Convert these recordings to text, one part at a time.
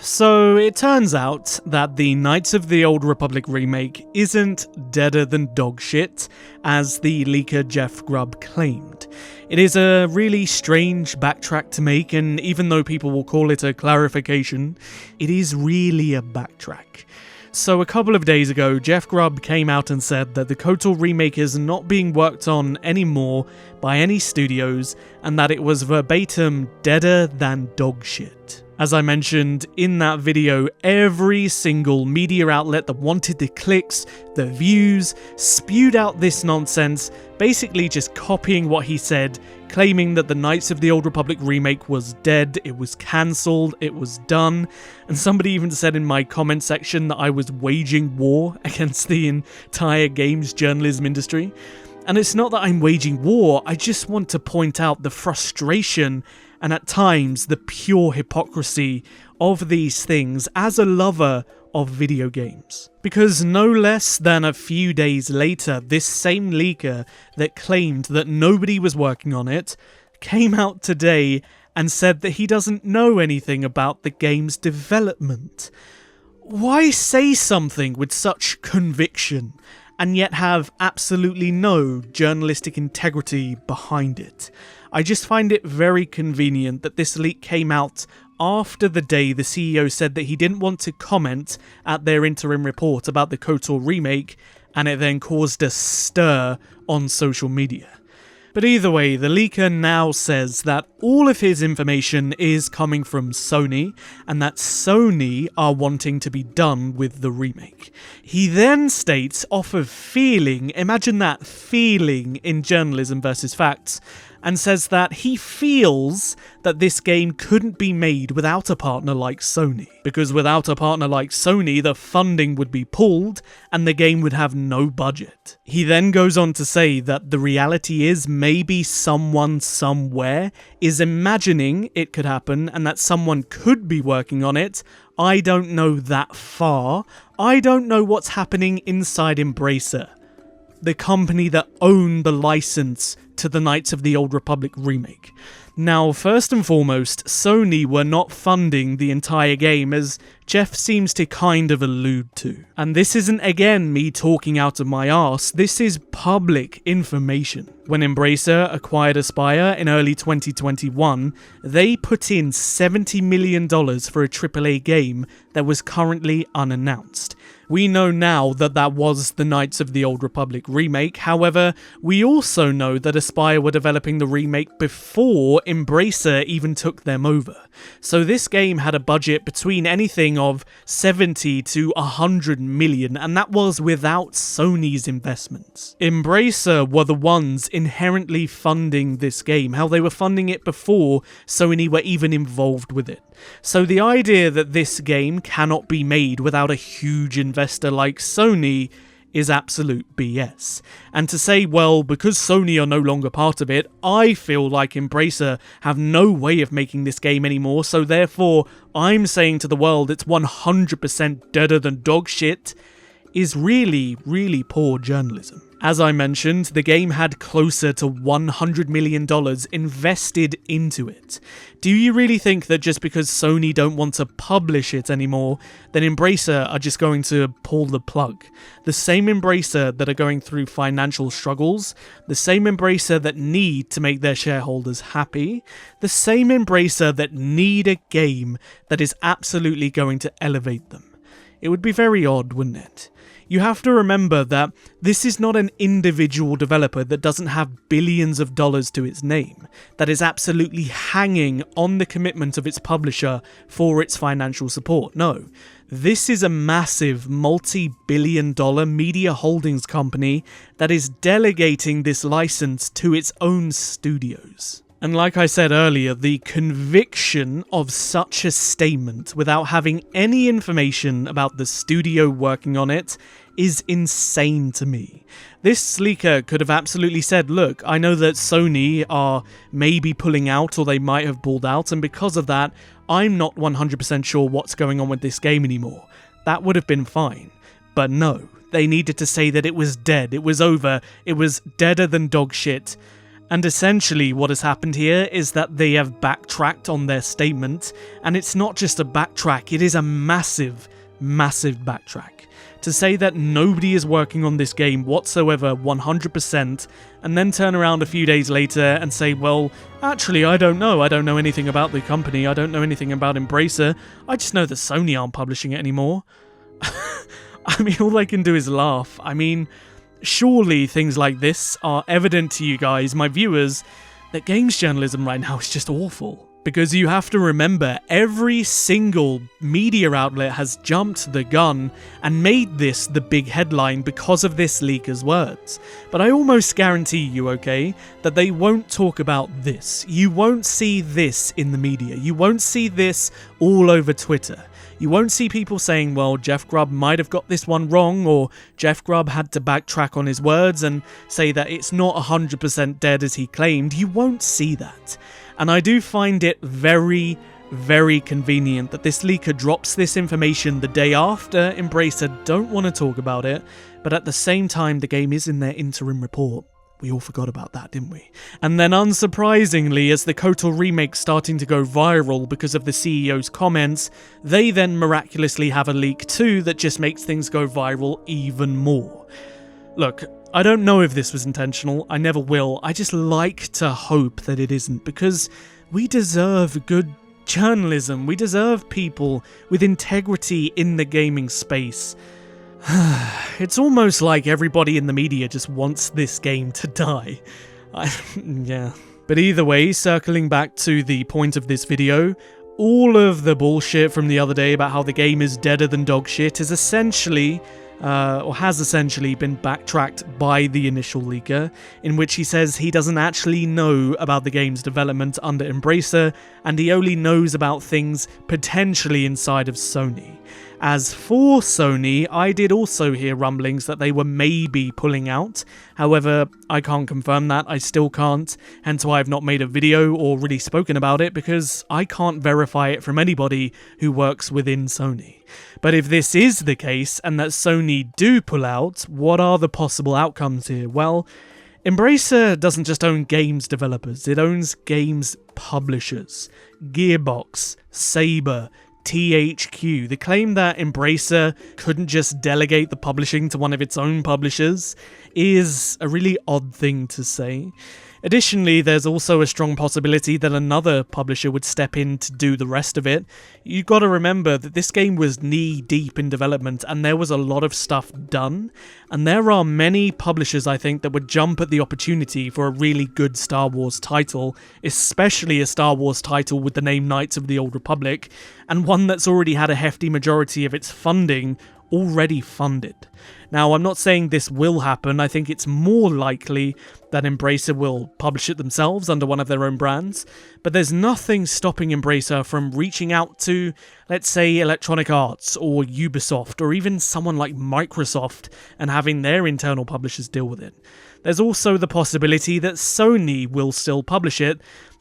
So it turns out that the Knights of the Old Republic remake isn't deader than dog shit, as the leaker Jeff Grubb claimed. It is a really strange backtrack to make, and even though people will call it a clarification, it is really a backtrack. So a couple of days ago, Jeff Grubb came out and said that the KOTOR remake is not being worked on anymore by any studios, and that it was verbatim deader than dog shit. As I mentioned in that video, every single media outlet that wanted the clicks, the views, spewed out this nonsense, basically just copying what he said, claiming that the Knights of the Old Republic remake was dead, it was cancelled, it was done, and somebody even said in my comment section that I was waging war against the entire games journalism industry. And it's not that I'm waging war, I just want to point out the frustration and at times the pure hypocrisy of these things as a lover of video games. Because no less than a few days later, this same leaker that claimed that nobody was working on it came out today and said that he doesn't know anything about the game's development. Why say something with such conviction and yet have absolutely no journalistic integrity behind it? I just find it very convenient that this leak came out after the day the CEO said that he didn't want to comment at their interim report about the KOTOR remake, and it then caused a stir on social media. But either way, the leaker now says that all of his information is coming from Sony, and that Sony are wanting to be done with the remake. He then states, off of feeling, imagine that, feeling in journalism versus facts, and says that he feels that this game couldn't be made without a partner like Sony. Because without a partner like Sony, the funding would be pulled and the game would have no budget. He then goes on to say that the reality is maybe someone somewhere is imagining it could happen and that someone could be working on it. I don't know that far. I don't know what's happening inside Embracer, the company that owned the license to the Knights of the Old Republic remake. Now, first and foremost, Sony were not funding the entire game, as Jeff seems to kind of allude to. And this isn't, again, me talking out of my arse, this is public information. When Embracer acquired Aspyr in early 2021, they put in $70 million for a AAA game that was currently unannounced. We know now that that was the Knights of the Old Republic remake, however, we also know that Aspyr were developing the remake before Embracer even took them over. So this game had a budget between anything of 70 to 100 million, and that was without Sony's investments. Embracer were the ones inherently funding this game, how they were funding it before Sony were even involved with it. So the idea that this game cannot be made without a huge investor like Sony is absolute BS. And to say, well, because Sony are no longer part of it, I feel like Embracer have no way of making this game anymore, so therefore I'm saying to the world it's 100% deader than dog shit, is really, really poor journalism. As I mentioned, the game had closer to $100 million invested into it. Do you really think that just because Sony don't want to publish it anymore, then Embracer are just going to pull the plug? The same Embracer that are going through financial struggles, the same Embracer that need to make their shareholders happy, the same Embracer that need a game that is absolutely going to elevate them. It would be very odd, wouldn't it? You have to remember that this is not an individual developer that doesn't have billions of dollars to its name, that is absolutely hanging on the commitment of its publisher for its financial support. No, this is a massive multi-billion-dollar media holdings company that is delegating this license to its own studios. And like I said earlier, the conviction of such a statement without having any information about the studio working on it is insane to me. This leaker could have absolutely said, look, I know that Sony are maybe pulling out or they might have pulled out, and because of that, I'm not 100% sure what's going on with this game anymore. That would have been fine. But no, they needed to say that it was dead, it was over, it was deader than dog shit. And essentially what has happened here is that they have backtracked on their statement, and it's not just a backtrack, it is a massive, massive backtrack. To say that nobody is working on this game whatsoever 100%, and then turn around a few days later and say, well, actually I don't know anything about the company, I don't know anything about Embracer, I just know that Sony aren't publishing it anymore. I mean, all I can do is laugh. I mean, surely things like this are evident to you guys, my viewers, that games journalism right now is just awful. Because you have to remember, every single media outlet has jumped the gun and made this the big headline because of this leaker's words. But I almost guarantee you, okay, that they won't talk about this. You won't see this in the media. You won't see this all over Twitter. You won't see people saying, well, Jeff Grubb might have got this one wrong, or Jeff Grubb had to backtrack on his words and say that it's not 100% dead as he claimed. You won't see that. And I do find it very, very convenient that this leaker drops this information the day after Embracer don't want to talk about it, but at the same time the game is in their interim report. We all forgot about that, didn't we? And then unsurprisingly, as the KOTOR Remake's starting to go viral because of the CEO's comments, they then miraculously have a leak too that just makes things go viral even more. Look, I don't know if this was intentional, I never will, I just like to hope that it isn't, because we deserve good journalism, we deserve people with integrity in the gaming space. It's almost like everybody in the media just wants this game to die. Yeah. But either way, circling back to the point of this video, all of the bullshit from the other day about how the game is deader than dog shit is essentially or has essentially been backtracked by the initial leaker, in which he says he doesn't actually know about the game's development under Embracer, and he only knows about things potentially inside of Sony. As for Sony, I did also hear rumblings that they were maybe pulling out. However, I can't confirm that, I still can't, hence why I've not made a video or really spoken about it, because I can't verify it from anybody who works within Sony. But if this is the case, and that Sony do pull out, what are the possible outcomes here? Well, Embracer doesn't just own games developers, it owns games publishers. Gearbox, Saber, THQ. The claim that Embracer couldn't just delegate the publishing to one of its own publishers is a really odd thing to say. Additionally, there's also a strong possibility that another publisher would step in to do the rest of it. You've got to remember that this game was knee-deep in development and there was a lot of stuff done, and there are many publishers, I think, that would jump at the opportunity for a really good Star Wars title, especially a Star Wars title with the name Knights of the Old Republic, and one that's already had a hefty majority of its funding already funded. Now, I'm not saying this will happen, I think it's more likely that Embracer will publish it themselves under one of their own brands, but there's nothing stopping Embracer from reaching out to, let's say, Electronic Arts or Ubisoft or even someone like Microsoft and having their internal publishers deal with it. There's also the possibility that Sony will still publish it.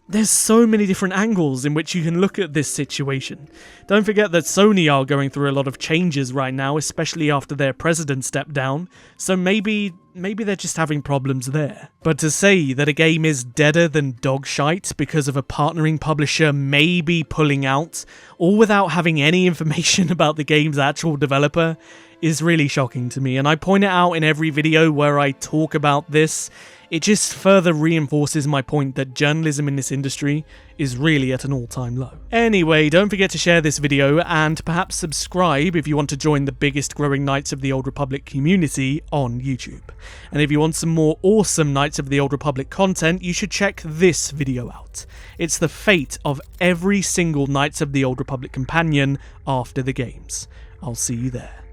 There's so many different angles in which you can look at this situation. Don't forget that Sony are going through a lot of changes right now, especially after their president stepped down, so maybe they're just having problems there. But to say that a game is deader than dog shite because of a partnering publisher maybe pulling out, all without having any information about the game's actual developer, is really shocking to me, and I point it out in every video where I talk about this. It just further reinforces my point that journalism in this industry is really at an all-time low. Anyway, don't forget to share this video and perhaps subscribe if you want to join the biggest growing Knights of the Old Republic community on YouTube. And if you want some more awesome Knights of the Old Republic content, you should check this video out. It's the fate of every single Knights of the Old Republic companion after the games. I'll see you there.